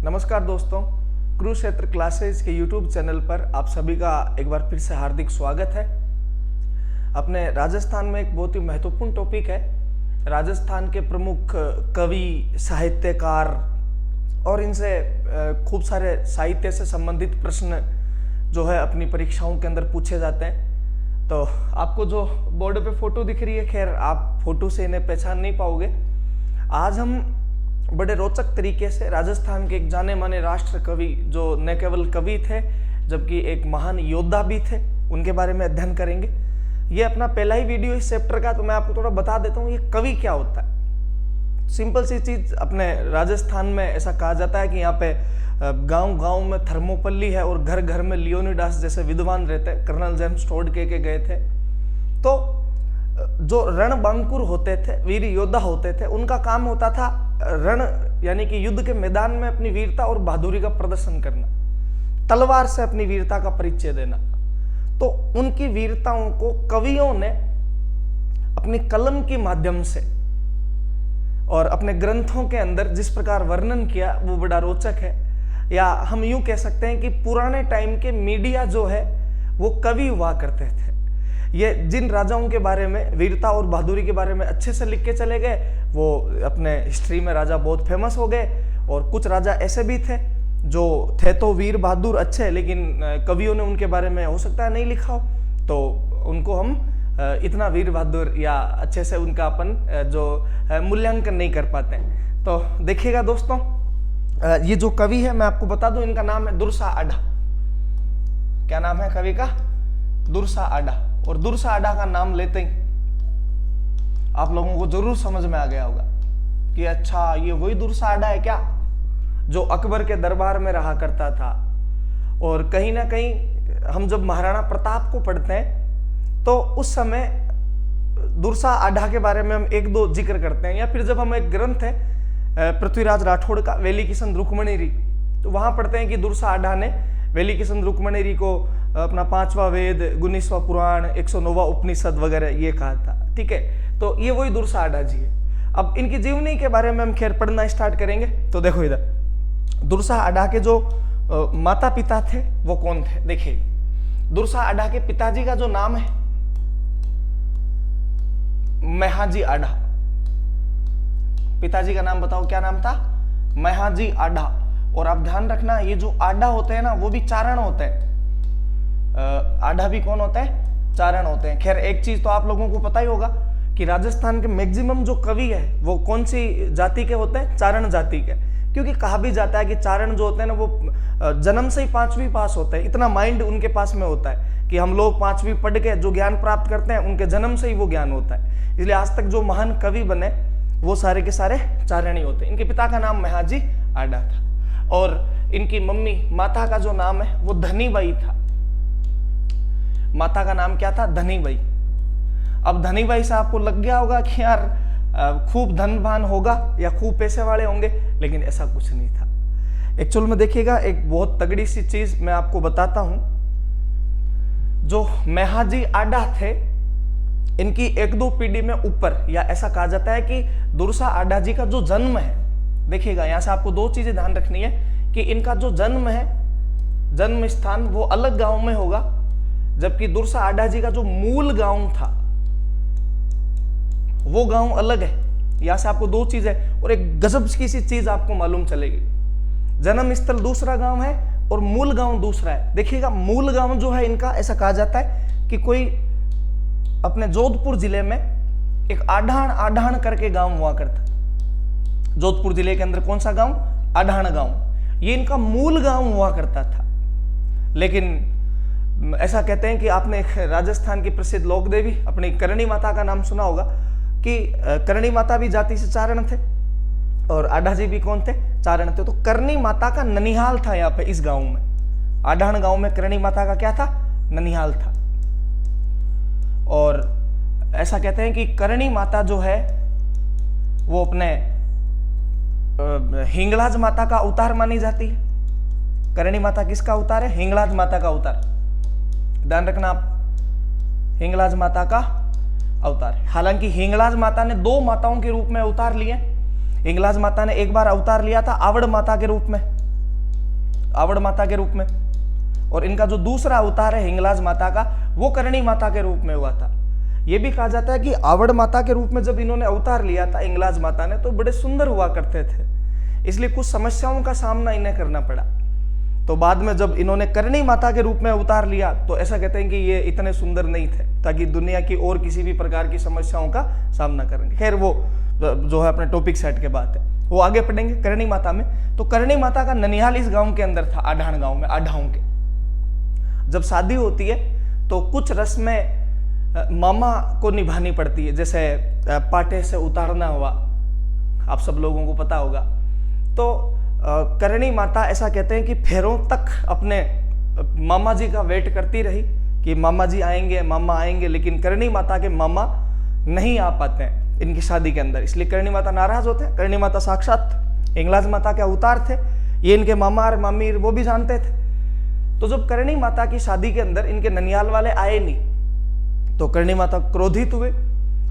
नमस्कार दोस्तों, कुरुक्षेत्र क्लासेस के YouTube चैनल पर आप सभी का एक बार फिर से हार्दिक स्वागत है। अपने राजस्थान में एक बहुत ही महत्वपूर्ण टॉपिक है। राजस्थान के प्रमुख कवि, साहित्यकार और इनसे खूब सारे साहित्य से संबंधित प्रश्न जो है अपनी परीक्षाओं के अंदर पूछे जाते हैं। तो आपको जो बोर्ड पे फोटो दिख रही है, खैर आप फोटो से इन्हें पहचान नहीं पाओगे। आज हम बड़े रोचक तरीके से राजस्थान के एक जाने माने राष्ट्र कवि, जो न केवल कवि थे जबकि एक महान योद्धा भी थे, उनके बारे में अध्ययन करेंगे। ये अपना पहला ही वीडियो इस चैप्टर का, तो मैं आपको थोड़ा बता देता हूँ ये कवि क्या होता है। सिंपल सी चीज, अपने राजस्थान में ऐसा कहा जाता है कि यहाँ पे गांव गांव में थर्मोपल्ली है और घर घर में लियोनिडास जैसे विद्वान रहते हैं। कर्नल जेम्स टोड के गए थे। तो जो रणबांकुर होते थे, वीर योद्धा होते थे, उनका काम होता था रण यानी कि युद्ध के मैदान में अपनी वीरता और बहादुरी का प्रदर्शन करना, तलवार से अपनी वीरता का परिचय देना। तो उनकी वीरताओं को कवियों ने अपनी कलम के माध्यम से और अपने ग्रंथों के अंदर जिस प्रकार वर्णन किया वो बड़ा रोचक है। या हम यूं कह सकते हैं कि पुराने टाइम के मीडिया जो है वो कवि हुआ करते थे। ये जिन राजाओं के बारे में, वीरता और बहादुरी के बारे में अच्छे से लिख के चले गए, वो अपने हिस्ट्री में राजा बहुत फेमस हो गए। और कुछ राजा ऐसे भी थे जो थे तो वीर बहादुर अच्छे, लेकिन कवियों ने उनके बारे में हो सकता है नहीं लिखा हो, तो उनको हम इतना वीर बहादुर या अच्छे से उनका अपन जो मूल्यांकन नहीं कर पाते। तो देखिएगा दोस्तों, ये जो कवि है मैं आपको बता दूं, इनका नाम है दुर्सा आडा। क्या नाम है कवि का? दुर्सा आडा। और दुर्सा आडा का नाम लेते ही आप लोगों को जरूर समझ में आ गया होगा कि अच्छा ये वही दुर्सा आडा है क्या जो अकबर के दरबार में रहा करता था। और कहीं ना कहीं हम जब महाराणा प्रताप को पढ़ते हैं तो उस समय दुर्सा आडा के बारे में हम एक दो जिक्र करते हैं। या फिर जब हम एक ग्रंथ है पृथ्वीराज राठौड़ का वेली किशन रुक्मणीरी, तो वहां पढ़ते हैं कि दुर्सा आडा ने वेली किशन रुक्मणीरी को अपना 5वां वेद, 19वां पुराण, 109वां उपनिषद वगैरह ये कहा था। ठीक है, तो ये वही दुर्सा आडा जी है। अब इनकी जीवनी के बारे में हम खैर पढ़ना स्टार्ट करेंगे। तो देखो इधर दुर्सा आडा के जो माता पिता थे वो कौन थे। देखिए, दुर्सा आडा के पिताजी का जो नाम है महाजी आडा। पिताजी का नाम बताओ, क्या नाम था? महाजी आडा। और आप ध्यान रखना, ये जो आडा होते हैं ना वो भी चारण होते हैं। आडा भी कौन होते हैं? चारण होते हैं। खैर एक चीज तो आप लोगों को पता ही होगा कि राजस्थान के मैक्सिमम जो कवि है वो कौन सी जाति के होते हैं? चारण जाति के। क्योंकि कहा भी जाता है कि चारण जो होते हैं ना वो जन्म से ही 5वीं पास होते हैं। इतना माइंड उनके पास में होता है कि हम लोग 5वीं पढ़ के जो ज्ञान प्राप्त करते हैं उनके जन्म से ही वो ज्ञान होता है। इसलिए आज तक जो महान कवि बने वो सारे के सारे चारण ही होते हैं। इनके पिता का नाम महाजी आडा था और इनकी मम्मी, माता का जो नाम है वो धनीबाई था। माता का नाम क्या था? धनीबाई। अब धनीबाई से आपको लग गया होगा कि यार खूब धनवान होगा या खूब पैसे वाले होंगे, लेकिन ऐसा कुछ नहीं था। एक्चुअल में देखिएगा, एक बहुत तगड़ी सी चीज मैं आपको बताता हूं। जो महाजी आडा थे, इनकी 1-2 पीढ़ी में ऊपर, या ऐसा कहा जाता है कि दुर्सा आडा जी का जो जन्म है, देखिएगा यहां से आपको 2 चीजें ध्यान रखनी है कि इनका जो जन्म है, जन्म स्थान वो अलग गांव में होगा, जबकि दुर्सा आडा जी का जो मूल गांव था वो गांव अलग है। यहां से आपको 2 चीजें और एक गजब की सी चीज आपको मालूम चलेगी। जन्म स्थल दूसरा गांव है और मूल गांव दूसरा है। देखिएगा, मूल गांव जो है इनका, ऐसा कहा जाता है कि कोई अपने जोधपुर जिले में एक आढ़ाण करके गांव हुआ करता। जोधपुर जिले के अंदर कौन सा गांव? आढ़ाण गांव। ये इनका मूल गांव हुआ करता था। लेकिन ऐसा कहते हैं कि आपने राजस्थान की प्रसिद्ध लोक देवी अपनी करणी माता का नाम सुना होगा कि करणी माता भी जाति से चारण थे और आडा जी भी कौन थे? चारण थे। तो करणी माता का ननिहाल था यहाँ पे इस गांव में। आढ़ाण गांव में करणी माता का क्या था? ननिहाल था। और ऐसा कहते हैं कि करणी माता जो है वो अपने हिंगलाज माता का अवतार मानी जाती है। करणी माता किसका अवतार है? हिंगलाज माता का अवतार। ध्यान रखना आप, हिंगलाज माता का अवतार। हालांकि हिंगलाज माता ने 2 माताओं के रूप में अवतार लिए। हिंगलाज माता ने एक बार अवतार लिया था आवड़ माता के रूप में, आवड़ माता के रूप में, और इनका जो दूसरा अवतार है हिंगलाज माता का, वो करणी माता के रूप में हुआ था। ये भी कहा जाता है कि आवड़ माता के रूप में जब इन्होंने अवतार लिया था हिंगलाज माता ने, तो बड़े सुंदर हुआ करते थे, इसलिए कुछ समस्याओं का सामना इन्हें करना पड़ा। तो बाद में जब इन्होंने करणी माता के रूप में अवतार लिया तो ऐसा कहते हैं कि ये इतने सुंदर नहीं थे, ताकि दुनिया की और किसी भी प्रकार की समस्याओं का सामना करेंगे। खैर वो जो है अपने टॉपिक सेट के बात है, वो आगे पढ़ेंगे करणी माता में। तो करणी माता का ननिहाल इस गांव के अंदर था, आढ़ाण गांव में, आढ़ाओं के। जब शादी होती है तो कुछ रस्में मामा को निभानी पड़ती है, जैसे पाटे से उतारना हुआ, आप सब लोगों को पता होगा। तो करणी माता ऐसा कहते हैं कि फेरों तक अपने मामा जी का वेट करती रही कि मामा जी आएंगे, मामा आएंगे, लेकिन करणी माता के मामा नहीं आ पाते हैं इनकी शादी के अंदर, इसलिए करणी माता नाराज होते हैं। करणी माता साक्षात हिंगलाज माता के अवतार थे, ये इनके मामा और मामी वो भी जानते थे। तो जब करणी माता की शादी के अंदर इनके ननिहाल वाले आए नहीं, तो करणी माता क्रोधित हुए,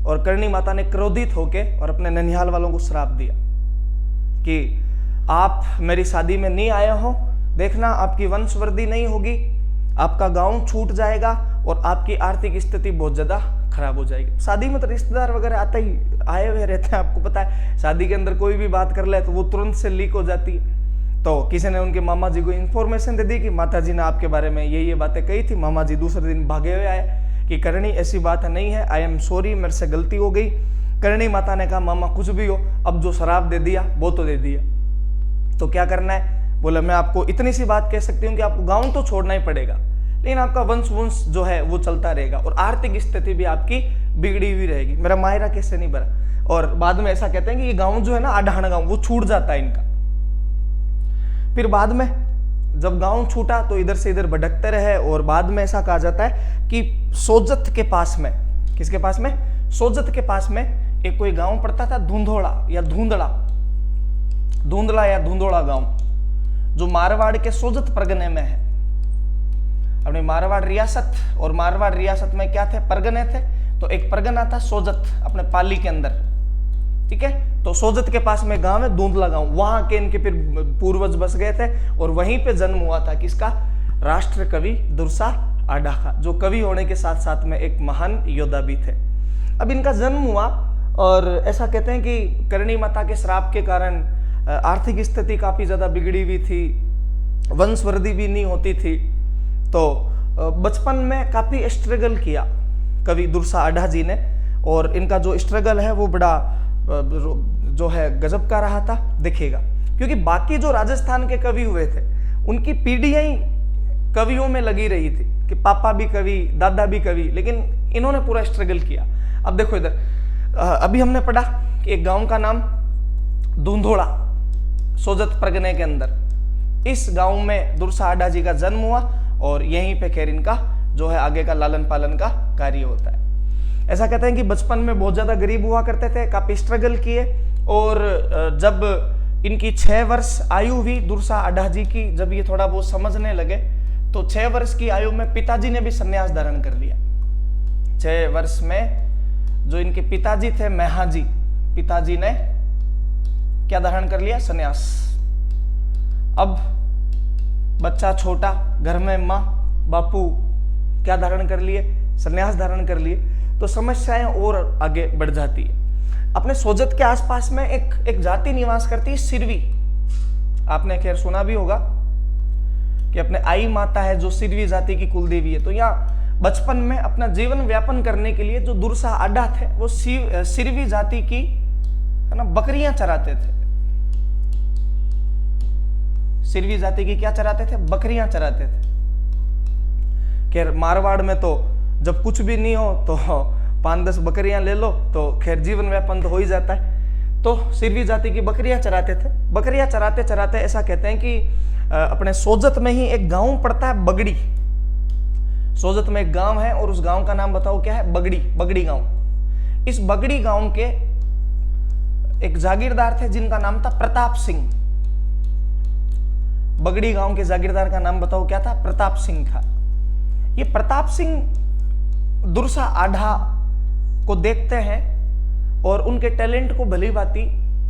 और करणी माता ने क्रोधित होके और अपने ननिहाल वालों को श्राप दिया कि आप मेरी शादी में नहीं आए हो, देखना आपकी वंशवृद्धि नहीं होगी, आपका गांव छूट जाएगा और आपकी आर्थिक स्थिति बहुत ज्यादा खराब हो जाएगी। शादी में तो रिश्तेदार वगैरह आते ही आए हुए रहते हैं, आपको पता है, शादी के अंदर कोई भी बात कर ले तो वो तुरंत से लीक हो जाती है। तो किसी ने उनके मामा जी को इन्फॉर्मेशन दे दी कि माता जी ने आपके बारे में ये बातें कही थी। मामा जी दूसरे दिन भागे हुए आए कि करणी ऐसी बात नहीं है, आई एम सॉरी, मेरे से गलती हो गई। करणी माता ने कहा मामा कुछ भी हो, अब जो शराब दे दिया वो तो दे दिया, तो क्या करना है? बोला मैं आपको इतनी सी बात कह सकती हूँ कि आपको गांव तो छोड़ना ही पड़ेगा, लेकिन आपका वंश जो है वो चलता रहेगा और आर्थिक स्थिति भी आपकी बिगड़ी हुई रहेगी। मेरा मायरा कैसे नहीं भरा। और बाद में ऐसा कहते हैं कि ये गांव जो है ना, आढ़ाण गांव, वो छूट जाता है इनका। फिर बाद में जब गांव छूटा तो इधर से इधर भटकते रहे, और बाद में ऐसा कहा जाता है कि सोजत के पास में, किसके पास में? सोजत के पास में एक कोई गांव पड़ता था, धुंधोड़ा या धुंधड़ा, धुंधला या धुंधोड़ा गांव, जो मारवाड़ के सोजत परगने में है। अपनी मारवाड़ रियासत, और मारवाड़ रियासत में क्या थे? परगने थे। तो एक परगना था सोजत अपने पाली के अंदर, ठीक है। तो सोजत के पास में गांव है धुंधला गांव, वहां के इनके फिर पूर्वज बस गए थे, और वहीं पे जन्म हुआ था किसका? राष्ट्र कवि दुर्सा आडा का, जो कवि होने के साथ साथ में एक महान योद्धा भी थे। अब इनका जन्म हुआ, और ऐसा कहते हैं कि करणी माता के श्राप के कारण आर्थिक स्थिति काफी ज्यादा बिगड़ी हुई थी, वंशवृद्धि भी नहीं होती थी। तो बचपन में काफी स्ट्रगल किया कवि दुर्सा आडा जी ने, और इनका जो स्ट्रगल है वो बड़ा जो है गजब का रहा था, देखिएगा। क्योंकि बाकी जो राजस्थान के कवि हुए थे उनकी पीढ़ियां ही कवियों में लगी रही थी कि पापा भी कवि, दादा भी कवि, लेकिन इन्होंने पूरा स्ट्रगल किया। अब देखो इधर, अभी हमने पढ़ा कि एक गांव का नाम धुंधोड़ा, सोजत परगने के अंदर, इस गांव में दुर्सा आडा जी का जन्म हुआ, और यहीं पे खैर इनका जो है आगे का लालन पालन का कार्य होता है। ऐसा कहते हैं कि बचपन में बहुत ज्यादा गरीब हुआ करते थे, काफी स्ट्रगल किए, और जब इनकी 6 वर्ष आयु हुई दुर्सा आडा जी की, जब ये थोड़ा बहुत समझने लगे, तो 6 वर्ष की आयु में पिताजी ने भी संन्यास धारण कर लिया। 6 वर्ष में जो इनके पिताजी थे मेहाजी, पिताजी ने क्या धारण कर लिया? संन्यास। अब बच्चा छोटा, घर में माँ बापू क्या धारण कर लिए? संन्यास धारण कर लिए। तो समस्याएं और आगे बढ़ जाती है। अपने सोजत के आसपास में एक जाति निवास करती है, सिरवी। आपने खैर सुना भी होगा कि अपने आई माता है जो सिरवी जाति की कुलदेवी है। तो यहाँ बचपन में अपना जीवन व्यापन करने के लिए जो दुर्सा आडा थे वो सिरवी जाति की है ना बकरियां चराते थे। सिरवी जाति की क्या चराते थे? बकरियां चराते थे। खैर मारवाड़ में तो जब कुछ भी नहीं हो तो 5-10 बकरियां ले लो तो खैर जीवन व्यापन तो हो ही जाता है। तो सिरवी जाति की बकरियां चराते थे। बकरियां चराते चराते ऐसा कहते हैं कि अपने सोजत में ही एक गांव पड़ता है बगड़ी। सोजत में एक गांव है और उस गांव का नाम बताओ क्या है? बगड़ी। बगड़ी गांव। इस बगड़ी गांव के एक जागीरदार थे जिनका नाम था प्रताप सिंह। बगड़ी गांव के जागीरदार का नाम बताओ क्या था? प्रताप सिंह था। ये प्रताप सिंह दुर्सा आडा को देखते हैं और उनके टैलेंट को भली भांति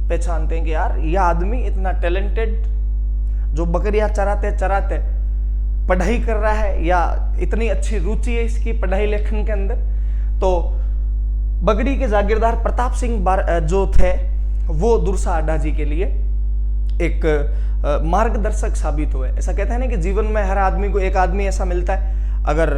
पहचानते हैं कि यार यह आदमी इतना टैलेंटेड, जो बकरियां चराते चराते पढ़ाई कर रहा है या इतनी अच्छी रुचि है इसकी पढ़ाई लेखन के अंदर, तो बगड़ी के जागीरदार प्रताप सिंह जो थे वो दुरसा अड्डा जी के लिए एक मार्गदर्शक साबित हुए। ऐसा कहते हैं ना कि जीवन में हर आदमी को एक आदमी ऐसा मिलता है, अगर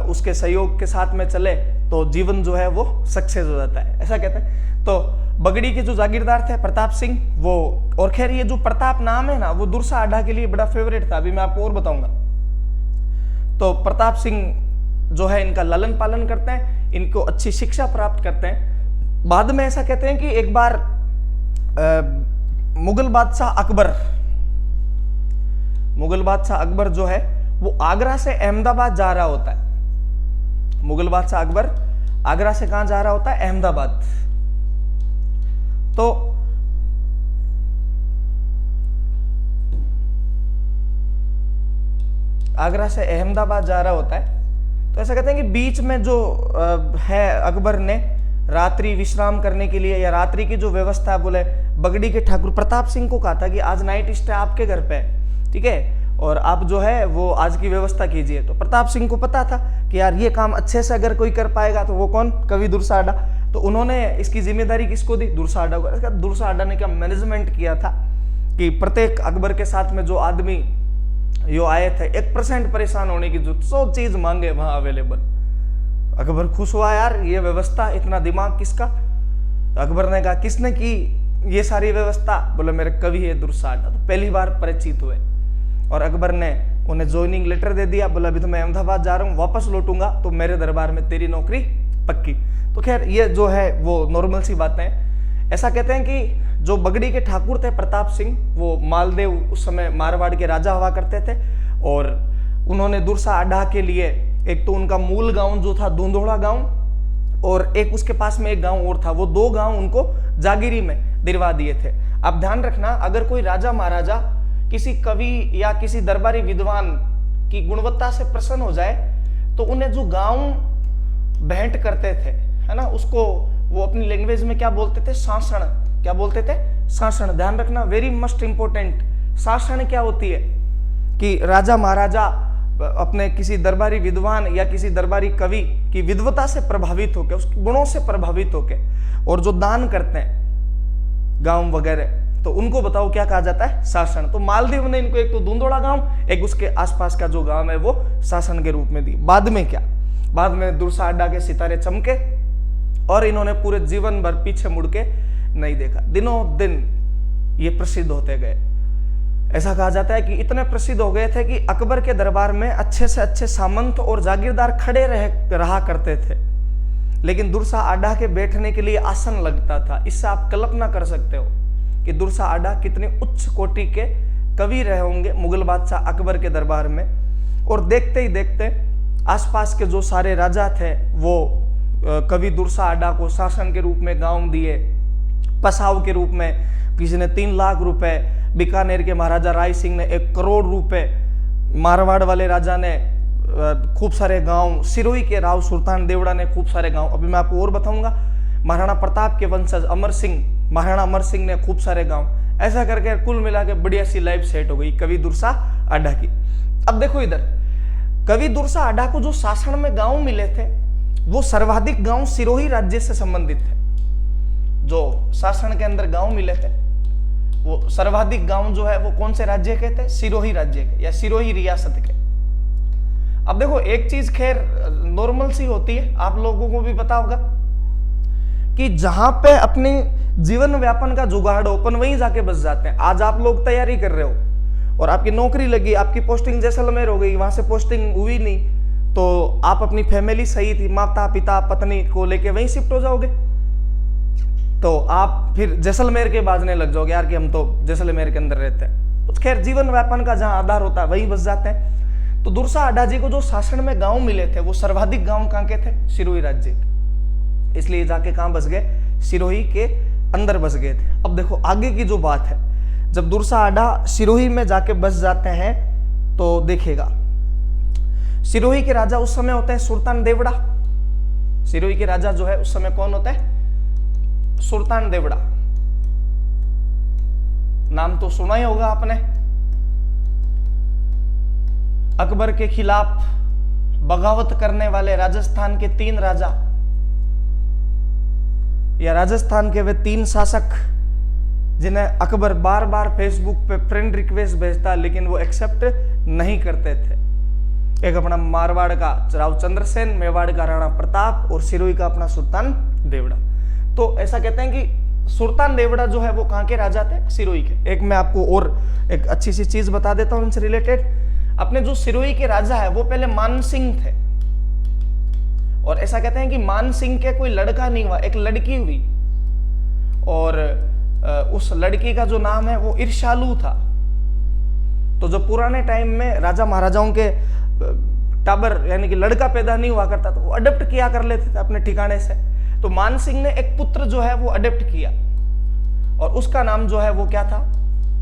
उसके सहयोग के साथ में चले तो जीवन जो है वो सक्सेस हो जाता है, ऐसा कहते हैं। तो बगड़ी के जो जागीरदार थे प्रताप सिंह वो, और खैर ये जो प्रताप नाम है ना वो दुरसा अड्डा के लिए बड़ा फेवरेट था, अभी मैं आपको और बताऊंगा। तो प्रताप सिंह जो है इनका लालन पालन करते हैं, इनको अच्छी शिक्षा प्राप्त करते हैं। बाद में ऐसा कहते हैं कि एक बार मुगल बादशाह अकबर जो है वो आगरा से अहमदाबाद जा रहा होता है। मुगल बादशाह अकबर आगरा से कहां जा रहा होता है? अहमदाबाद। तो आगरा से अहमदाबाद जा रहा होता है, तो ऐसा कहते हैं कि बीच में जो है अकबर ने रात्रि विश्राम करने के लिए या रात्रि की जो व्यवस्था, बोले बगड़ी के ठाकुर प्रताप सिंह को कहा था कि आज नाइट स्टे आपके घर पे, ठीक है, और आप जो है वो आज की व्यवस्था कीजिए। तो प्रताप सिंह को पता था कि यार ये काम अच्छे से अगर कोई कर पाएगा तो वो कौन? कवि दुरसा अड्डा। तो उन्होंने इसकी जिम्मेदारी किसको दी? दुरसा अड्डा को। दुरसा अड्डा ने क्या मैनेजमेंट किया था कि प्रत्येक अकबर के साथ में जो आदमी यो आए थे 1% परेशान होने की जो 100 चीज मांगे वहां अवेलेबल। अकबर खुश हुआ, यार ये व्यवस्था, इतना दिमाग किसका? अकबर ने कहा किसने की ये सारी व्यवस्था? बोले मेरे कवि है दुरसा अड्डा। तो पहली बार परिचित हुए और अकबर ने उन्हें ज्वाइनिंग लेटर दे दिया। बोला अभी तो मैं अहमदाबाद जा रहा हूँ, वापस लौटूंगा तो मेरे दरबार में तेरी नौकरी पक्की। तो खैर ये जो है वो नॉर्मल सी बातें हैं। ऐसा कहते हैं कि जो बगड़ी के ठाकुर थे प्रताप सिंह, वो मालदेव उस समय मारवाड़ के राजा हुआ करते थे, और उन्होंने दुरसा अड्डा के लिए एक तो उनका मूल गांव जो था दूंदोड़ा गांव, और एक उसके पास में एक गांव और था, वो 2 गांव उनको जागीरी में दिलवा दिए थे। अब ध्यान रखना, अगर कोई राजा महाराजा किसी कवि या किसी दरबारी विद्वान की गुणवत्ता से प्रसन्न हो जाए तो उन्हें जो गांव भेंट करते थे, है ना, उसको वो अपनी लैंग्वेज में क्या बोलते थे? शासन। क्या बोलते थे? शासन। ध्यान रखना, वेरी मस्ट इंपोर्टेंट। शासन क्या होती है कि राजा महाराजा अपने किसी दरबारी विद्वान या किसी दरबारी कवि की विद्वता से प्रभावित होकर, उसके गुणों से प्रभावित होकर, और जो दान करते हैं गांव वगैरह, तो उनको बताओ क्या कहा जाता है? शासन। तो मालदीव ने इनको एक तो दूंदोड़ा गांव, एक उसके आसपास का जो गांव है वो शासन के रूप में दी। बाद में क्या? बाद में दुरसा अड्डा के सितारे चमके और इन्होंने पूरे जीवन भर पीछे मुड़ के नहीं देखा। दिनों दिन ये प्रसिद्ध होते गए। ऐसा कहा जाता है कि इतने प्रसिद्ध हो गए थे कि अकबर के दरबार में अच्छे से अच्छे सामंत और जागीरदार खड़े रहा करते थे, लेकिन दुरसा अड्डा के बैठने के लिए आसन लगता था। इससे आप कल्पना कर सकते हो कि दुरसा अड्डा कितने उच्च कोटि के कवि रहे होंगे मुगल बादशाह अकबर के दरबार में। और देखते ही देखते आसपास के जो सारे राजा थे वो कवि दुरसा अड्डा को शासन के रूप में गांव दिए, पसाव के रूप में किसी ने 3 लाख रुपए, बीकानेर के महाराजा राय सिंह ने 1 करोड़ रुपए, मारवाड़ वाले राजा ने खूब सारे गांव, सिरोही के राव सुल्तान देवड़ा ने खूब सारे गांव, अभी मैं आपको और बताऊंगा। महाराणा प्रताप के वंशज महाराणा अमर सिंह ने खूब सारे गांव। ऐसा करके कुल मिला के बढ़िया सी लाइफ सेट हो गई कवि दुरसा अड्डा की। अब देखो इधर, कवि दुरसा अड्डा को जो शासन में गांव मिले थे वो सर्वाधिक गांव सिरोही राज्य से संबंधित थे। जो शासन के अंदर गांव मिले थे वो सर्वाधिक गांव जो है वो कौन से राज्य के थे? सिरोही राज्य के या सिरोही रियासत के। अब देखो एक चीज खैर नॉर्मल सी होती है, आप लोगों को भी पता होगा कि जहां पे अपनी जीवन व्यापन का जुगाड़ हो अपन वहीं जाके बस जाते हैं। आज आप लोग तैयारी कर रहे हो और आपकी नौकरी लगी, आपकी पोस्टिंग जैसलमेर हो गई, वहां से पोस्टिंग हुई नहीं, तो आप अपनी फैमिली सही थी, माता पिता पत्नी को लेके वहीं शिफ्ट हो जाओगे। तो आप फिर जैसलमेर के बाजने लग जाओगे यार कि हम तो जैसलमेर के अंदर रहते हैं। तो खैर जीवन व्यापन का जहां आधार होता है वहीं बस जाते हैं। तो दुरसा अड्डा जी को जो शासन में गांव मिले थे वो सर्वाधिक गांव कहां के थे? सिरोही राज्य के। इसलिए जाके कहां बस गए? सिरोही के अंदर बस गए थे। अब देखो आगे की जो बात है, जब दुरसा अड्डा सिरोही में जाके बस जाते हैं तो देखिएगा, सिरोही के राजा उस समय होते हैं सुल्तान देवड़ा। सिरोही के राजा जो है उस समय कौन होता है? सुल्तान देवड़ा। नाम तो सुना ही होगा आपने, अकबर के खिलाफ बगावत करने वाले राजस्थान के 3 राजा या राजस्थान के वे 3 शासक जिन्हें अकबर बार बार फेसबुक पे फ्रेंड रिक्वेस्ट भेजता लेकिन वो एक्सेप्ट नहीं करते थे। एक अपना मारवाड़ का राव चंद्रसेन, मेवाड़ का राणा प्रताप और सिरोही का अपना सुल्तान देवड़ा। तो ऐसा कहते हैं कि सुल्तान देवड़ा जो है वो कहाँ के राजा थे? सिरोही के। एक मैं आपको और एक अच्छी सी चीज बता देता हूं इनसे रिलेटेड। अपने जो सिरोही के राजा है वो पहले मान सिंह थे, और ऐसा कहते हैं कि मान सिंह के कोई लड़का नहीं हुआ, एक लड़की हुई, और उस लड़की का जो नाम है वो ईर्षालु था। तो जब पुराने टाइम में राजा महाराजाओं के टाबर यानी कि लड़का पैदा नहीं हुआ करता तो वो अडॉप्ट किया कर लेते थे अपने ठिकाने से। तो मान सिंह ने एक पुत्र जो है वो अडॉप्ट किया और उसका नाम जो है वो क्या था?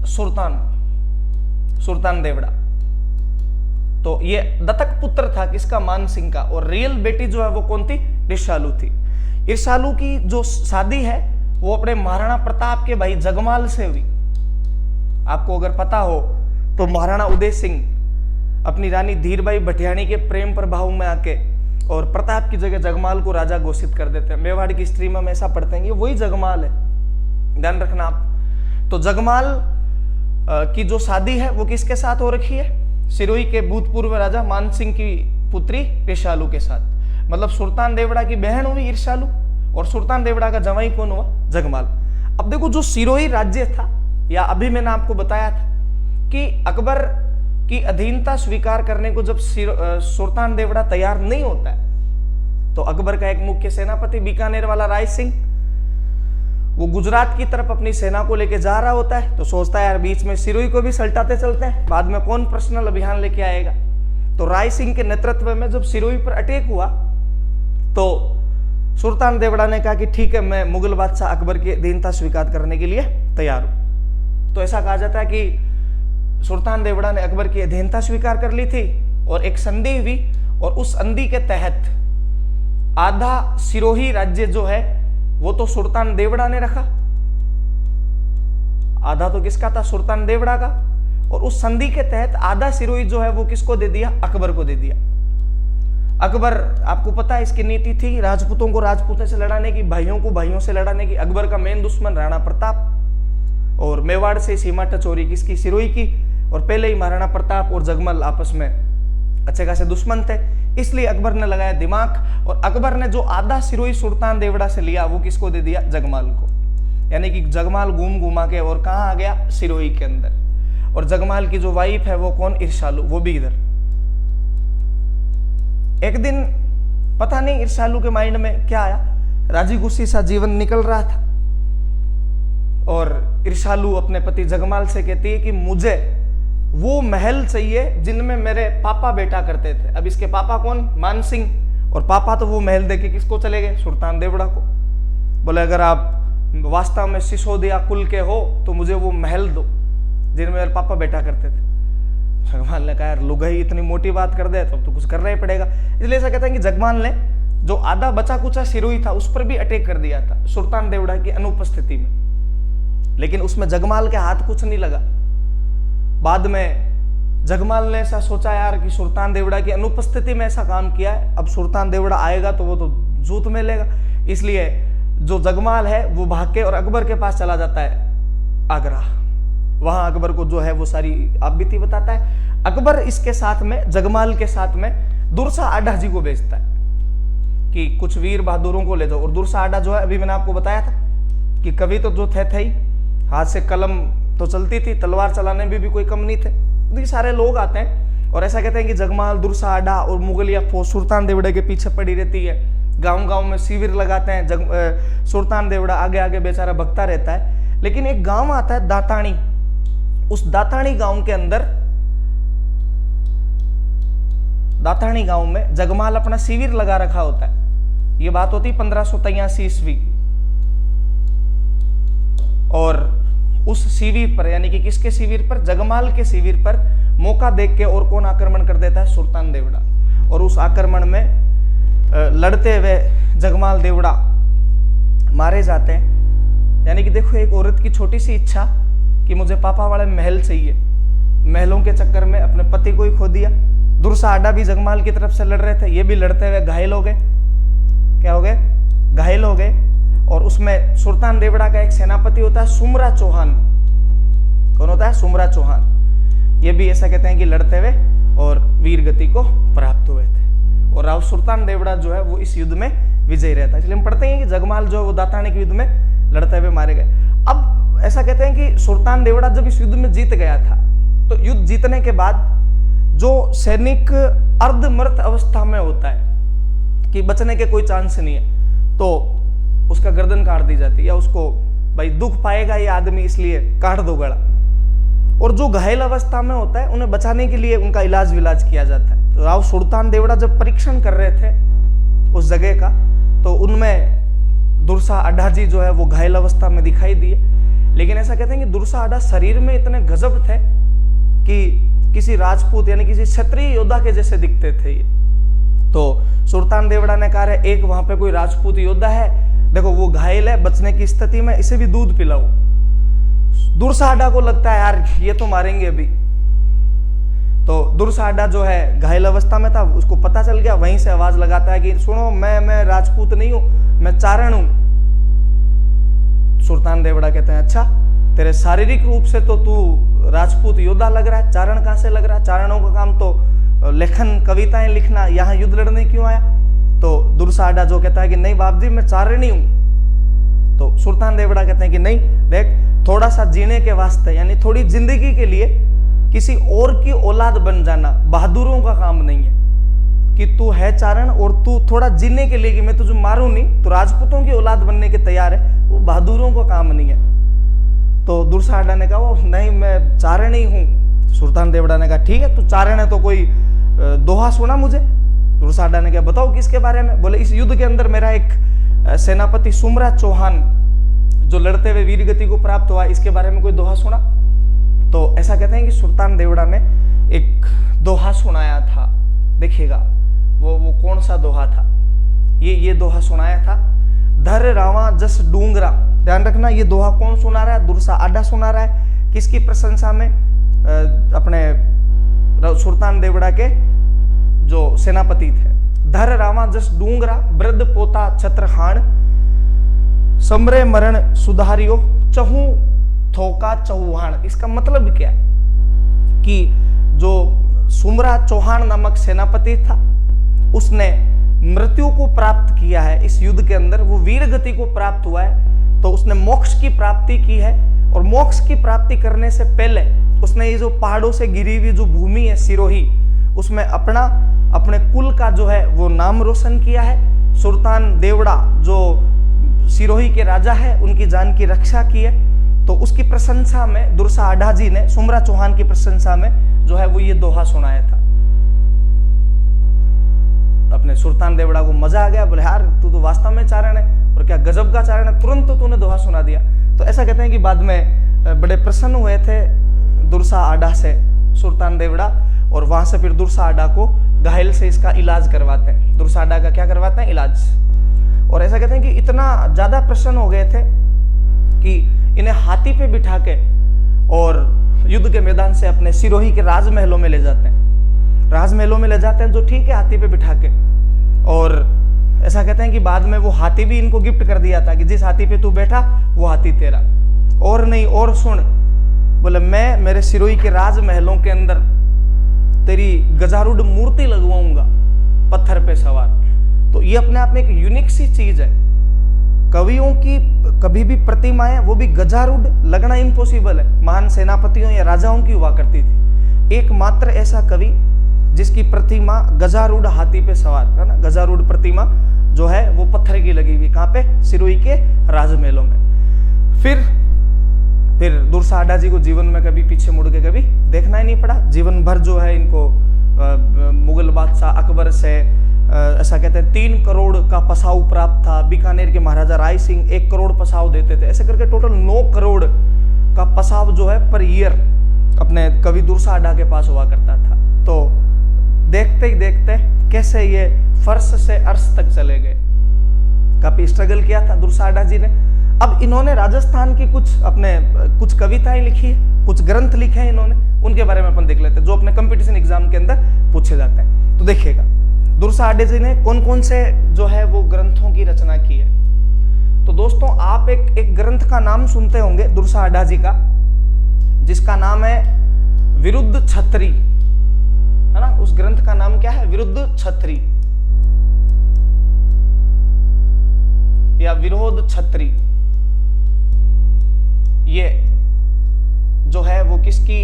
सुल्तान देवड़ा। तो ये दत्तक पुत्र था किसका? मान सिंह का। और रियल बेटी जो है वो कौन थी? ईर्षालु थी। ईर्षालु की जो शादी है वो अपने महाराणा प्रताप के भाई जगमाल से हुई। आपको अगर पता हो तो महाराणा उदय सिंह अपनी रानी धीरबाई भटियाणी के प्रेम प्रभाव में आके और प्रताप की जगह जगमाल को राजा घोषित कर देते हैं। मेवाड़ की हिस्ट्री में हम ऐसा पढ़ते हैं, ये वही जगमाल है, ध्यान रखना आप। तो जगमाल की जो शादी है वो किसके साथ हो रखी है? सिरोही के भूतपूर्व राजा मान सिंह की पुत्री ईर्षालु के साथ। मतलब सुल्तान देवड़ा की बहन हुई ईर्षालु और सुल्तान देवड़ा का जवाई कौन हुआ? जगमाल। अब देखो जो सिरोही राज्य था, या अभी मैंने आपको बताया था कि अकबर की अधीनता स्वीकार करने को जब सुल्तान देवड़ा तैयार नहीं होता है तो अकबर का एक मुख्य सेनापति बीकानेर वाला राय सिंह वो गुजरात की तरफ अपनी सेना को लेके जा रहा होता है। तो सोचता है यार बीच में सिरोही को भी सल्टाते चलते हैं, बाद में कौन पर्सनल अभियान लेके आएगा। तो राय सिंह के नेतृत्व में जब सिरोही पर अटैक हुआ तो सुल्तान देवड़ा ने कहा कि ठीक है, मैं मुगल बादशाह अकबर की अधीनता स्वीकार करने के लिए तैयार हूं। तो ऐसा कहा जाता है कि सुल्तान देवड़ा ने अकबर की अधीनता स्वीकार कर ली थी और एक संधि हुई, और उस संधि के तहत आधा सिरोही राज्य जो है वो तो सुल्तान देवड़ा ने रखा, आधा तो किसका था? सुल्तान देवड़ा का। और उस संधि के तहत आधा सिरोही जो है वो किसको दे दिया? अकबर को दे दिया। अकबर, आपको पता है इसकी नीति थी राजपूतों को राजपूतों से लड़ाने की, भाइयों को भाइयों से लड़ाने की। अकबर का मेन दुश्मन राणा प्रताप, और मेवाड़ से सीमा टच हो रही किसकी? सिरोही की। और पहले ही महाराणा प्रताप और जगमल आपस में अच्छे खासे दुश्मन थे, इसलिए अकबर ने लगाया दिमाग और अकबर ने जो आधा सिरोही सुल्तान देवड़ा से लिया वो किसको दे दिया? जगमाल को। यानी कि जगमाल घूम घुमा के और कहाँ आ गया? सिरोही के अंदर। और जगमाल की जो वाइफ है वो कौन? ईर्षालु, वो भी इधर। एक दिन पता नहीं ईर्षालु के माइंड में क्या आया, राजी खुशी सा जीवन निकल रहा था और ईर्षालु अपने पति जगमाल से कहती है कि मुझे वो महल चाहिए जिनमें मेरे पापा बैठा करते थे। अब इसके पापा कौन? मान सिंह। और पापा तो वो महल देके किसको चले गए? सुल्तान देवड़ा को। बोले अगर आप वास्तव में सिसोदिया कुल के हो तो मुझे वो महल दो जिनमें मेरे पापा बैठा करते थे। जगमाल ने कहा यार लुगाई इतनी मोटी बात कर दे तो कुछ करना ही पड़ेगा। इसलिए ऐसा कहते हैं कि जगमाल ने जो आधा बचा कुचा सिरोही था उस पर भी अटैक कर दिया था सुल्तान देवड़ा की अनुपस्थिति में, लेकिन उसमें जगमाल के हाथ कुछ नहीं लगा। बाद में जगमाल ने ऐसा सोचा यार कि सुल्तान देवड़ा की अनुपस्थिति में ऐसा काम किया है, अब सुल्तान देवड़ा आएगा तो वो तो जूत में लेगा। इसलिए जो जगमाल है वो भाग के और अकबर के पास चला जाता है आगरा। वहां अकबर को जो है वो सारी आप बीती बताता है। अकबर इसके साथ में जगमाल के साथ में दुरसा आडा जी को भेजता है कि कुछ वीर बहादुरों को ले जाओ। और दुरसा आडा जो है अभी मैंने आपको बताया था कि कवि तो जो थे ही, हाथ से कलम तो चलती थी, तलवार चलाने में भी कोई कम नहीं थे। तो ये सारे लोग आते हैं और ऐसा कहते हैं कि जगमाल, दुरसा आडा और मुगलिया फौज सुल्तान देवड़ा के पीछे पड़ी रहती है। गांव-गांव में शिविर लगाते हैं। सुल्तान देवड़ा आगे आगे बेचारा भगता रहता है। लेकिन एक गांव आता है दातानी, उस दातानी गांव के अंदर, दातानी गांव में जगमाल अपना शिविर लगा रखा होता है। ये बात होती 1583 ईस्वी। और उस शिविर पर, यानी कि किसके शिविर पर? जगमाल के शिविर पर मौका देख के और कौन आक्रमण कर देता है? सुल्तान देवड़ा। और उस आक्रमण में लड़ते हुए जगमाल देवड़ा मारे जाते हैं। यानी कि देखो एक औरत की छोटी सी इच्छा कि मुझे पापा वाले महल चाहिए, महलों के चक्कर में अपने पति को ही खो दिया, दुर्साहडा भी जगमाल की तरफ से लड़ रहे थे, ये भी लड़ते हुए घायल हो गए। क्या हो गए? घायल हो गए। और उसमें सुल्तान देवड़ा का एक सेनापति होता है सुमरा चौहान। कौन होता है? सुमरा चौहान। ये भी ऐसा कहते हैं कि लड़ते हुए और वीर गति को प्राप्त हुए थे। और राव सुल्तान देवड़ा जो है वो इस युद्ध में विजयी रहता है। इसलिए हम पढ़ते हैं कि जगमाल जो है वो दातानी के युद्ध में लड़ते हुए मारे गए। अब ऐसा कहते हैं कि सुल्तान देवड़ा जब इस युद्ध में जीत गया था, तो युद्ध जीतने के बाद जो सैनिक अर्धमृत अवस्था में होता है कि बचने के कोई चांस नहीं है, तो उसका गर्दन काट दी जाती है, या उसको भाई दुख पाएगा ये आदमी इसलिए काट दो गला। और जो घायल अवस्था में होता है उन्हें बचाने के लिए उनका इलाज विलाज किया जाता है। तो राव सुल्तान देवड़ा जब परीक्षण कर रहे थे उस जगह का, तो उनमें दुर्साहडा जी जो है वो घायल अवस्था में दिखाई दिए। लेकिन ऐसा कहते हैं कि दुर्साहडा शरीर में इतने गजब थे कि किसी राजपूत यानी किसी क्षत्रिय योद्धा के जैसे दिखते थे ये। तो सुल्तान देवड़ा ने कहा है एक वहां पे कोई राजपूत योद्धा है, देखो वो घायल है, बचने की स्थिति में, इसे भी दूध पिलाओ। दुर्साहडा को लगता है यार ये तो मारेंगे अभी। तो दुर्साहडा जो है घायल अवस्था में था, उसको पता चल गया, वहीं से आवाज लगाता है कि सुनो मैं राजपूत नहीं हूं, मैं चारण हूं। सुल्तान देवड़ा कहते हैं अच्छा, तेरे शारीरिक रूप से तो तू राजपूत योद्धा लग रहा है, चारण कहां से लग रहा है? चारणों का काम तो लेखन कविताएं लिखना, यहाँ युद्ध लड़ने क्यों आया? तो दुर्साहडा जो कहता है कि नहीं बाप जी मैं चारणी हूं। तो सुल्तान देवड़ा कहते हैं कि नहीं देख, थोड़ा सा जीने के वास्ते यानी थोड़ी जिंदगी के लिए किसी और की औलाद बन जाना बहादुरों का काम नहीं है। कि तू है चारण और तू थोड़ा जीने के लिए कि मैं तुझे मारूं नहीं, तो राजपूतों की औलाद बनने के तैयार है, वो बहादुरों का काम नहीं है। तो दुर्साहडा ने कहा नहीं मैं चारण ही हूं। सुल्तान देवड़ा ने कहा ठीक है, तू चारण है तो कोई दोहा सुना मुझे। दुर्साहडा ने कहा बताओ किसके बारे में? बोले इस युद्ध के अंदर मेरा एक सेनापति सुमरा चौहान जो लड़ते हुए वीर गति को प्राप्त हुआ, इसके बारे में कोई दोहा सुना? तो ऐसा कहते हैं कि सुल्तान देवड़ा ने एक दोहा सुनाया था। देखिएगा वो कौन सा दोहा था? ये दोहा सुनाया था, धर रावा जस डूंगरा। ध्यान रखना ये दोहा कौन सुना रहा है? दुर्साहडा सुना रहा है। किसकी प्रशंसा में? अपने सुल्तान देवड़ा के जो सेनापति थे। धर रावा जस डूंगरा, वृद्ध पोता छत्रहाण, समरे मरण सुधारियो, चहू थोका चौहान। इसका मतलब क्या है कि जो सुमरा चौहान नामक सेनापति था उसने मृत्यु को प्राप्त किया है इस युद्ध के अंदर, वो वीर गति को प्राप्त हुआ है, तो उसने मोक्ष की प्राप्ति की है। और मोक्ष की प्राप्ति करने से पहले उसने ये जो पहाड़ों से घिरी हुई जो भूमि है सिरोही, उसमें अपने कुल का जो है वो नाम रोशन किया है। सुल्तान देवड़ा जो सिरोही के राजा है उनकी जान की रक्षा की है। तो उसकी प्रशंसा में दुर्साहडा जी ने सुमरा चौहान की प्रशंसा में जो है वो ये दोहा सुनाया था। अपने सुल्तान देवड़ा को मजा आ गया, बोले यार तू तो वास्तव में चारण है और क्या गजब का चारण है, तुरंत तो तूने दोहा सुना दिया। तो ऐसा कहते हैं कि बाद में बड़े प्रसन्न हुए थे दुर्साहडा से सुल्तान देवड़ा, और वहां से फिर दुर्साहडा को घायल से इसका इलाज करवाते हैं। दुर्साहडा का क्या करवाते हैं? इलाज। और ऐसा कहते हैं कि इतना ज्यादा प्रसन्न हो गए थे कि इन्हें हाथी पे बिठा के और युद्ध के मैदान से अपने सिरोही के राजमहलों में ले जाते हैं। राजमहलों में ले जाते हैं जो ठीक है, हाथी पे बिठा के। और ऐसा कहते हैं कि बाद में वो हाथी भी इनको गिफ्ट कर दिया था कि जिस हाथी पे तू बैठा वो हाथी तेरा। और नहीं और सुन, बोले मैं मेरे सिरोही के राजमहलों के अंदर तेरी गजारूढ़ मूर्ति लगवाऊंगा पत्थर पे सवार। तो ये अपने आप में एक यूनिक सी चीज है। कवियों की कभी भी प्रतिमाएं वो भी गजारूढ़ लगना इम्पॉसिबल है, महान सेनापतियों या राजाओं की हुआ करती थी। एकमात्र ऐसा कवि जिसकी प्रतिमा गजारूढ़ हाथी पे सवार है ना, गजारूढ़ प्रतिमा जो है वो पत्थर की लगी हुई, कहाँ पे? सिरोही के राजमहलों में। फिर दुर्साहडा जी को जीवन में कभी पीछे मुड़ के कभी देखना ही नहीं पड़ा। जीवन भर जो है इनको मुगल बादशाह अकबर से ऐसा कहते हैं 3 करोड़ का पसाव प्राप्त था। बीकानेर के महाराजा राय सिंह 1 करोड़ पसाव देते थे। ऐसे करके टोटल 9 करोड़ का पसाव जो है पर ईयर अपने कवि दुर्साहडा के पास हुआ करता था। तो देखते ही देखते कैसे ये फर्श से अर्श तक चले गए, काफी स्ट्रगल किया था दुर्साहडा जी ने। अब इन्होंने राजस्थान की कुछ कविताएं लिखी है, कुछ ग्रंथ लिखे हैं इन्होंने, उनके बारे में अपन देख लेते हैं, जो अपने कंपटीशन एग्जाम के अंदर पूछे जाते हैं। तो देखिएगा दुर्सा आडे जी ने कौन कौन से जो है वो ग्रंथों की रचना की है। तो दोस्तों आप एक ग्रंथ का नाम सुनते होंगे दुर्सा आडा जी का, जिसका नाम है विरुद्ध छत्री, है ना। उस ग्रंथ का नाम क्या है? विरुद्ध छत्री या विरोध छत्री। ये जो है वो किसकी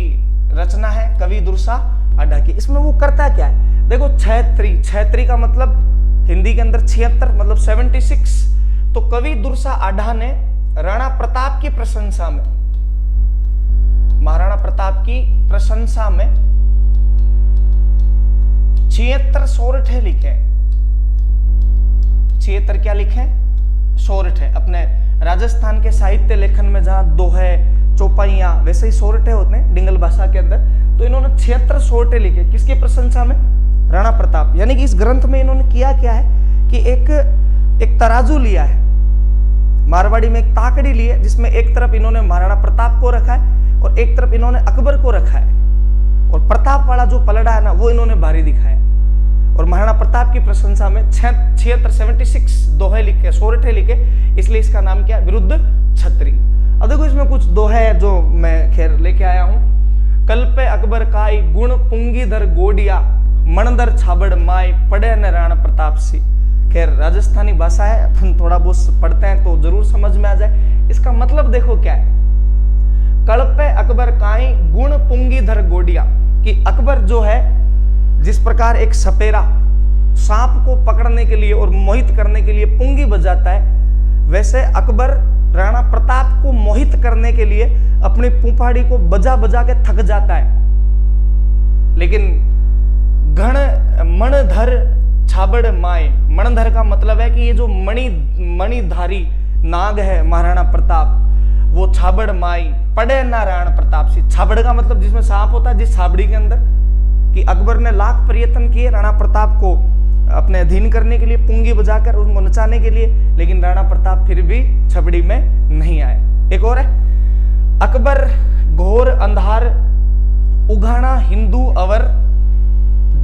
रचना है? कवि दुर्सा आडा की। इसमें वो करता क्या है? देखो छैत्री का मतलब हिंदी के अंदर 76 मतलब 76। तो कवि दुर्सा आडा ने राणा प्रताप की प्रशंसा में, महाराणा प्रताप की प्रशंसा में 76 सोरठे लिखे। 76 क्या लिखे? सोरठे। अपने राजस्थान के साहित्य लेखन में जहां दोहे, चौपाइयां, वैसे ही सोरठे होते हैं डिंगल भाषा के अंदर, तो इन्होंने 76 सोरठे लिखे। किसकी प्रशंसा में? राणा प्रताप। यानी कि इस ग्रंथ में इन्होंने किया क्या है कि एक तराजू लिया है, मारवाड़ी में एक ताकड़ी ली है, जिसमें एक तरफ इन्होंने महाराणा प्रताप को रखा है और एक तरफ इन्होंने अकबर को रखा है, और प्रताप वाला जो पलड़ा है ना वो इन्होंने भारी दिखाया। और महाराणा प्रताप की प्रशंसा में 76 दोहे लिखे, सोरठे लिखे, इसलिए इसका नाम क्या? विरुद्ध छत्री। अब देखो इसमें कुछ दोहे हैं जो मैं खैर लेके आया हूं। कल पे अकबर काई गुण पुंगीधर गोडिया, मणदर छाबड़ माई पड़े न राणा प्रताप सी। खैर राजस्थानी भाषा है, अपन थोड़ा बहुत पढ़ते हैं तो जरूर समझ में आ जाए। इसका मतलब देखो क्या है? कल पे अकबर काई गुण पुंगीधर गोडिया, कि अकबर जो है जिस प्रकार एक सपेरा सांप को पकड़ने के लिए और मोहित करने के लिए पुंगी बजाता है, वैसे अकबर राणा प्रताप को मोहित करने के लिए अपनी पुंपाड़ी को बजा बजा के थक जाता है। लेकिन घण मणधर छाबड़ माए, मणधर का मतलब है कि ये जो मणिधारी नाग है महाराणा प्रताप, वो छाबड़ माई पड़े ना राणा प्रताप सी। छाबड़ का मतलब जिसमें सांप होता है, जिस छाबड़ी के अंदर, कि अकबर ने लाख प्रयत्न किए राणा प्रताप को अपने अधीन करने के लिए, पुंगी बजाकर उनको नचाने के लिए, लेकिन राणा प्रताप फिर भी छबड़ी में नहीं आए। एक और है, अकबर घोर अंधार उघाना हिंदू अवर,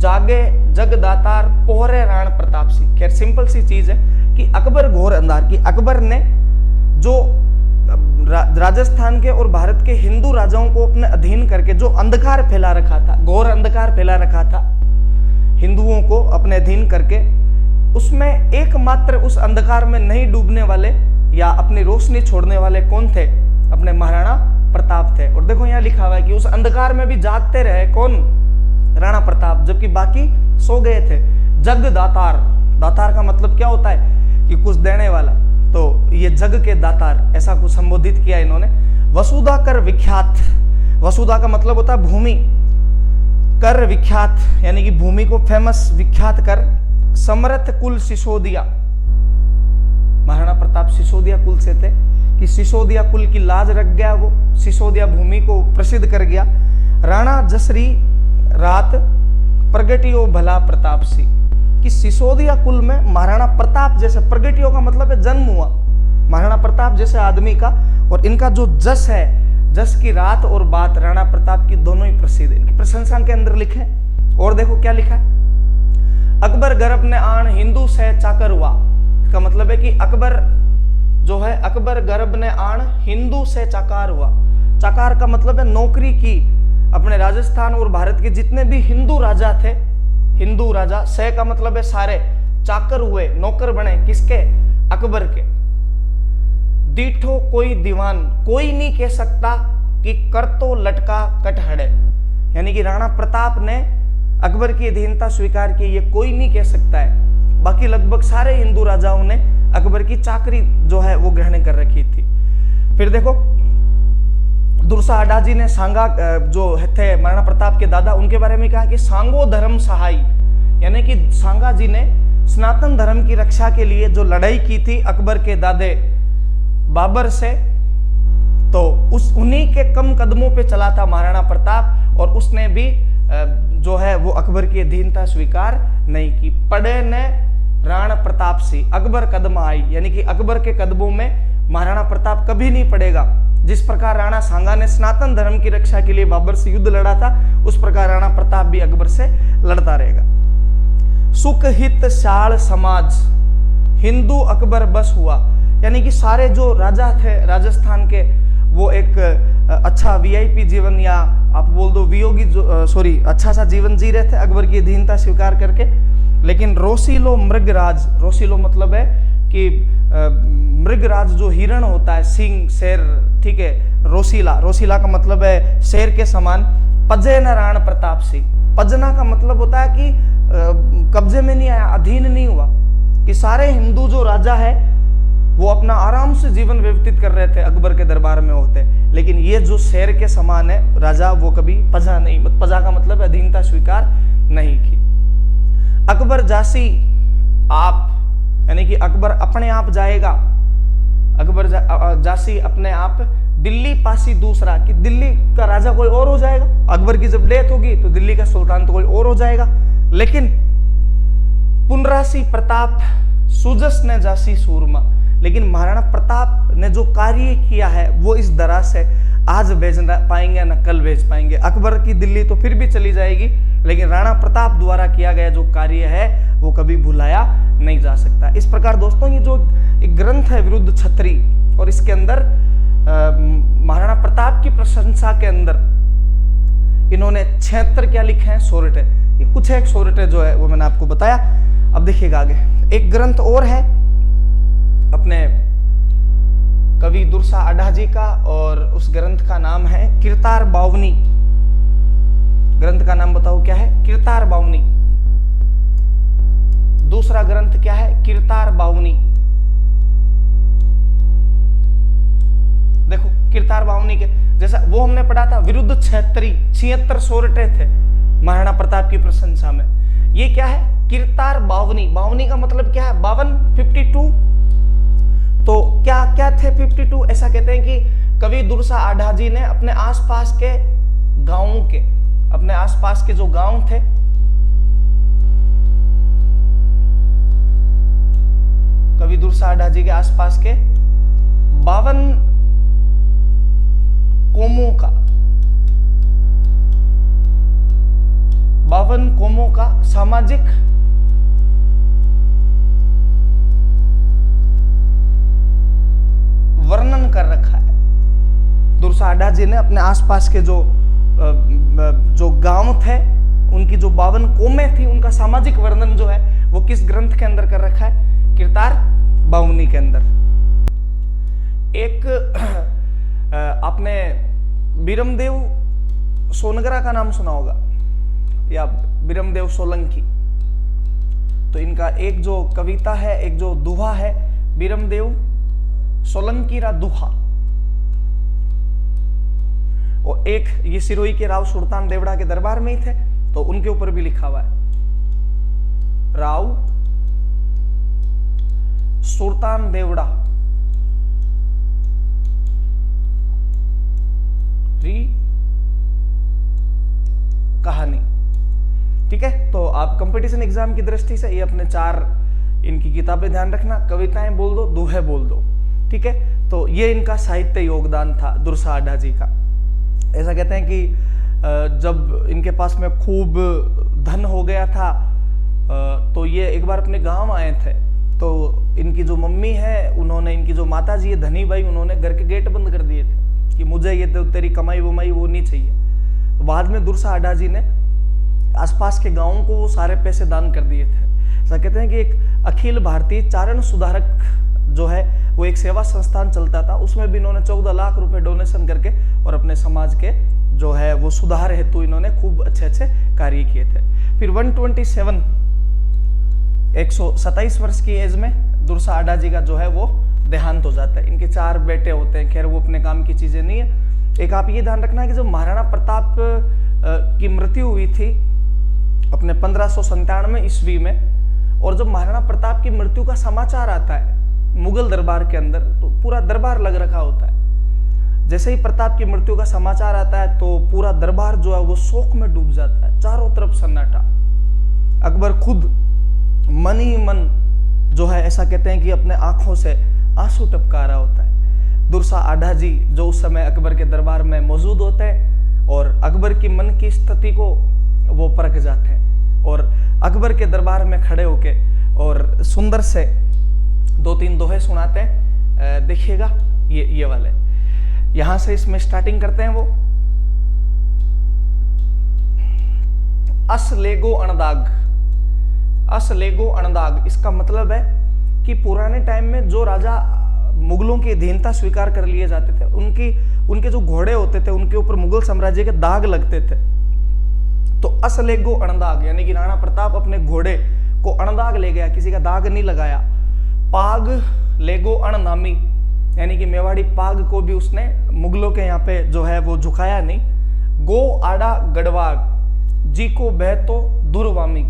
जागे जगदातार पोहरे राणा प्रताप सी। खैर सिंपल सी चीज है कि अकबर घोर अंधार, कि अकबर ने जो राजस्थान के और भारत के हिंदू राजाओं को अपने अधीन करके जो अंधकार फैला रखा था, घोर अंधकार फैला रखा था हिंदुओं को अपने अधीन करके, उसमें एकमात्र उस अंधकार में नहीं डूबने वाले या अपनी रोशनी छोड़ने वाले कौन थे? अपने महाराणा प्रताप थे। और देखो यहाँ लिखा हुआ है कि उस अंधकार में भी जागते रहे कौन? राणा प्रताप, जबकि बाकी सो गए थे। जग दातार, दातार का मतलब क्या होता है? कि कुछ देने वाला, तो ये जग के दातार, ऐसा कुछ संबोधित किया इन्होंने। वसुधा कर विख्यात, वसुधा का मतलब होता है भूमि, कर विख्यात यानी कि भूमि को फेमस विख्यात कर। समर्थ कुल सिसोदिया, महाराणा प्रताप सिसोदिया कुल से थे, कि सिसोदिया कुल की लाज रख गया, वो सिसोदिया भूमि को प्रसिद्ध कर गया। राणा जसरी रात प्रगटियो भला प्रताप सी, कि सिसोदिया कुल में महाराणा प्रताप जैसे, प्रगटियो का मतलब है जन्म हुआ, महाराणा प्रताप जैसे आदमी का, और इनका जो जस है, जस की रात और बात राणा प्रताप की दोनों ही प्रसिद्ध, इनकी प्रशंसा के अंदर लिखे। और देखो क्या लिखा है? अकबर गर्भ ने आन हिंदू से चाकर हुआ। इसका मतलब है कि अकबर जो है, अकबर गर्भ ने आन हिंदू से चाकार हुआ। चाकार का मतलब है नौकरी की। अपने राजस्थान और भारत के जितने भी हिंदू राजा थे, हिंदू राजा, से का मतलब है सारे, चाकर हुए, नौकर बने, किसके? अकबर के। दीठो कोई दीवान, कोई नहीं कह सकता कि कर तो लटका कटहड़े, यानी कि राणा प्रताप ने अकबर की अधीनता स्वीकार की, ये कोई नहीं कह सकता है। बाकी लगभग सारे हिंदू राजाओं ने अकबर की चाकरी जो है वो ग्रहण कर रखी थी। फिर देखो दुर्सा आडा जी ने सांगा जो थे महाराणा प्रताप के दादा, उनके बारे में कहा कि सांगो धर्म सहाय, यानी कि सांगा जी ने सनातन धर्म की रक्षा के लिए जो लड़ाई की थी अकबर के दादे बाबर से, तो उन्हीं के कम कदमों पे चला था महाराणा प्रताप, और उसने भी जो है वो अकबर की अधीनता स्वीकार नहीं की। पड़े ने राणा प्रताप सी, अकबर कदम आई, यानी कि अकबर के कदमों में महाराणा प्रताप कभी नहीं पड़ेगा। जिस प्रकार राणा सांगा ने सनातन धर्म की रक्षा के लिए बाबर से युद्ध लड़ा था, उस प्रकार राणा प्रताप भी अकबर से लड़ता रहेगा। सुख हित शाल समाज हिंदू अकबर बस हुआ, यानी कि सारे जो राजा थे राजस्थान के वो एक अच्छा वीआईपी जीवन, या आप बोल दो वियोगी अच्छा सा जीवन जी रहे थे अकबर की अधीनता स्वीकार करके। लेकिन रोसीलो मृगराज, रोसीलो मतलब है कि मृगराज जो हिरण होता है, सिंह शेर, ठीक है, रोसीला, रोसीला का मतलब है शेर के समान। पजे न राण प्रताप सिंह, पजना का मतलब होता है कि कब्जे में नहीं आया, अधीन नहीं हुआ, कि सारे हिंदू जो राजा है वो अपना आराम से जीवन व्यतीत कर रहे थे अकबर के दरबार में होते, लेकिन ये जो शेर के समान है राजा, वो कभी पजा नहीं, पजा का मतलब अधीनता स्वीकार नहीं की। अकबर जासी आप, यानी कि अकबर अपने आप जाएगा, अकबर जासी अपने आप, दिल्ली पासी दूसरा, कि दिल्ली का राजा कोई और हो जाएगा, अकबर की जब डेथ होगी तो दिल्ली का सुल्तान तो कोई और हो जाएगा। लेकिन पुनरासी प्रताप सुजस ने जासी सूरमा, लेकिन महाराणा प्रताप ने जो कार्य किया है वो इस तरह से आज भेज पाएंगे न कल भेज पाएंगे। अकबर की दिल्ली तो फिर भी चली जाएगी, लेकिन राणा प्रताप द्वारा किया गया जो कार्य है वो कभी भुलाया नहीं जा सकता। इस प्रकार दोस्तों ये जो एक ग्रंथ है विरुद्ध छत्री, और इसके अंदर महाराणा प्रताप की प्रशंसा के अंदर इन्होंने 76 क्या लिखे हैं, सोरठे, ये कुछ एक सोरठे जो है वो मैंने आपको बताया। अब देखिएगा आगे एक ग्रंथ और है अपने कवि दुर्सा आढ़ा जी का, और उस ग्रंथ का नाम है कीर्तार बावनी। ग्रंथ का नाम बताओ क्या है, कीर्तार बावनी। दूसरा ग्रंथ क्या है, कीर्तार बावनी। देखो कीर्तार बावनी के जैसा वो हमने पढ़ा था विरुद्ध छत्री, 76 सोरठे थे महाराणा प्रताप की प्रशंसा में। ये क्या है, कीर्तार बावनी। बावनी का मतलब क्या है, 52, 52। तो क्या क्या थे 52? ऐसा कहते हैं कि कवि दुर्सा आढ़ा जी ने अपने आसपास के गांवों के, अपने आसपास के जो गांव थे, कवि दुर्सा आढ़ा जी के आसपास के 52 कोमों का, 52 कोमों का सामाजिक वर्णन कर रखा है। दुर्सा आढ़ा जी ने अपने आसपास के जो गांव थे, उनकी जो 52 कौमें थी, उनका सामाजिक वर्णन जो है वो किस ग्रंथ के अंदर कर रखा है, कीर्तार बावनी के अंदर। एक आपने बीरमदेव सोनगरा का नाम सुना होगा, या बीरमदेव सोलंकी। तो इनका एक जो कविता है, एक जो दुहा है, बीरमदेव सोलंकी रा दुहा, और एक ये सिरोही के राव सुल्तान देवड़ा के दरबार में ही थे, तो उनके ऊपर भी लिखा हुआ है, राव सुल्तान देवड़ा री कहानी। ठीक है, तो आप कंपटीशन एग्जाम की दृष्टि से ये अपने 4 इनकी किताबें ध्यान रखना, कविताएं बोल दो, दोहे बोल दो। ठीक है, तो ये इनका साहित्य योगदान था दुर्सा आढ़ा जी का। ऐसा कहते हैं कि जब इनके पास में खूब धन हो गया था, तो ये एक बार अपने गांव आए थे, तो इनकी जो मम्मी है, उन्होंने, इनकी जो माता जी है धनी भाई, उन्होंने घर के गेट बंद कर दिए थे कि मुझे ये तो तेरी कमाई वमाई वो नहीं चाहिए। तो बाद में दुर्सा आढ़ा जी ने आसपास के गांवों को वो सारे पैसे दान कर दिए थे। ऐसा कहते हैं कि एक अखिल भारतीय चारण सुधारक जो है वो एक सेवा संस्थान चलता था, उसमें भी इन्होंने 14 लाख रुपए डोनेशन करके और अपने समाज के जो है वो सुधार हेतु इन्होंने खूब अच्छे अच्छे कार्य किए थे। फिर 127 वर्ष की एज में दुर्सा आढ़ा जी का जो है वो देहांत हो जाता है। इनके 4 बेटे होते हैं, खैर वो अपने काम की चीजें नहीं है। एक आप ये ध्यान रखना कि जब महाराणा प्रताप की मृत्यु हुई थी अपने 1597 ईस्वी में, और जब महाराणा प्रताप की मृत्यु का समाचार आता है मुगल दरबार के अंदर, तो पूरा दरबार लग रखा होता है। जैसे ही प्रताप की मृत्यु का समाचार आता है तो पूरा दरबार जो है वो शोक में डूब जाता है, चारों तरफ सन्नाटा। अकबर खुद मन ही मन जो है ऐसा कहते हैं कि अपने आंखों से आंसू टपका रहा होता है। दुर्सा आढ़ा जी जो उस समय अकबर के दरबार में मौजूद होते हैं और अकबर की मन की स्थिति को वो परख जाते हैं और अकबर के दरबार में खड़े होके और सुंदर से 2-3 दोहे सुनाते हैं। देखिएगा ये वाले, यहां से इसमें स्टार्टिंग करते हैं। वो अस लेगो अणदाग, अस लेगो अणदाग, इसका मतलब है कि पुराने टाइम में जो राजा मुगलों की अधीनता स्वीकार कर लिए जाते थे, उनके जो घोड़े होते थे उनके ऊपर मुगल साम्राज्य के दाग लगते थे। तो अस लेगो अणदाग यानी कि राणा प्रताप अपने घोड़े को अणदाग ले गया, किसी का दाग नहीं लगाया। पाग लेगो अणनामी यानी कि मेवाड़ी पाग को भी उसने मुगलों के यहाँ पे जो है वो झुकाया नहीं। गो आड़ा गढ़वाग जी को बह तो दुर्वामी,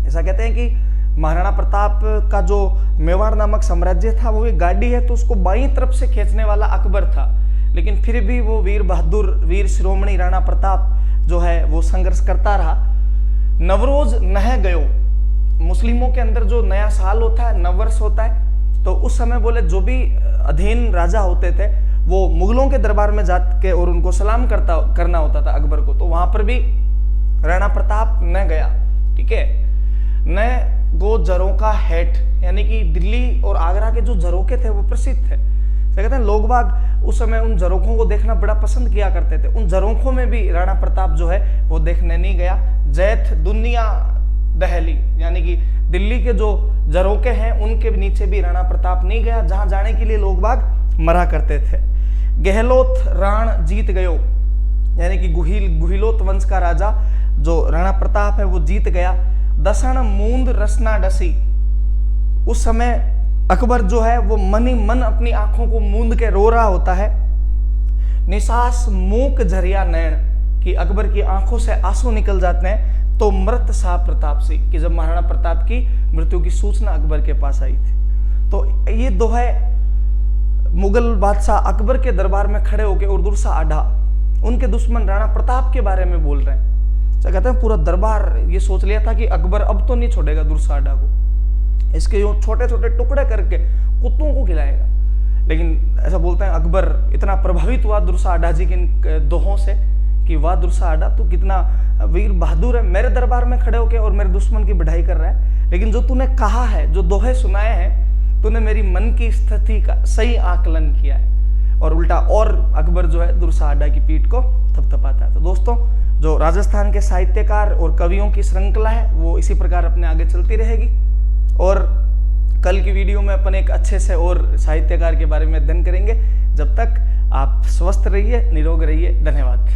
ऐसा कहते हैं कि महाराणा प्रताप का जो मेवाड़ नामक साम्राज्य था वो एक गाड़ी है तो उसको बाईं तरफ से खींचने वाला अकबर था, लेकिन फिर भी वो वीर बहादुर वीर शिरोमणि राणा प्रताप जो है वो संघर्ष करता रहा। नवरोज नह गयो, मुस्लिमों के अंदर जो नया साल होता है, नववर्ष होता है, तो उस समय बोले जो भी अधीन राजा होते थे वो मुगलों के दरबार में जाके और उनको सलाम करना होता था अकबर को, तो वहां पर भी राणा प्रताप न गया। ठीक है, न गो जरों का हेठ यानी कि दिल्ली और आगरा के जो झरोखे थे वो प्रसिद्ध थे। कहते हैं लोग बाग उस समय उन झरोखों को देखना बड़ा पसंद किया करते थे, उन झरोखों में भी राणा प्रताप जो है वो देखने नहीं गया। जैथ दुनिया दहली यानी कि दिल्ली के जो झरोखे हैं उनके नीचे भी राणा प्रताप नहीं गया, जहां जाने के लिए लोग बाग मरा करते थे। गहलोत राण जीत गयो यानी कि गुहिलोत वंश का राजा जो राणा प्रताप है वो जीत गया। दसन मूंद रसना डसी, उस समय अकबर जो है वो मन ही मन अपनी आंखों को मूंद के रो रहा होता है। निसास मूक झरिया नैन कि अकबर की आंखों से आंसू निकल जाते हैं। तो मृत सा प्रताप सिंह कि जब महाराणा प्रताप की मृत्यु की सूचना अकबर के पास आई थी। तो ये दोहे मुगल बादशाह अकबर के दरबार में खड़े होकर और दुर्सा आढ़ा उनके दुश्मन राणा प्रताप के बारे में बोल रहे हैं। कहते हैं पूरा दरबार ये सोच लिया था कि अकबर अब तो नहीं छोड़ेगा दुर्सा आढ़ा को, इसके यूं छोटे छोटे टुकड़े करके कुत्तों को खिलाएगा। लेकिन ऐसा बोलते हैं अकबर इतना प्रभावित हुआ दुर्सा आढ़ा जी के दोहों से कि वाह दुर्सा आढ़ा तू कितना वीर बहादुर है, मेरे दरबार में खड़े होके और मेरे दुश्मन की बढ़ाई कर रहा है, लेकिन जो तूने कहा है, जो दोहे सुनाए हैं, तूने मेरी मन की स्थिति का सही आकलन किया है। और उल्टा और अकबर जो है दुर्सा आढ़ा की पीठ को थपथपाता है। तो दोस्तों जो राजस्थान के साहित्यकार और कवियों की श्रृंखला है वो इसी प्रकार अपने आगे चलती रहेगी और कल की वीडियो में अपन एक अच्छे से और साहित्यकार के बारे में अध्ययन करेंगे। जब तक आप स्वस्थ रहिए, निरोग रहिए। धन्यवाद।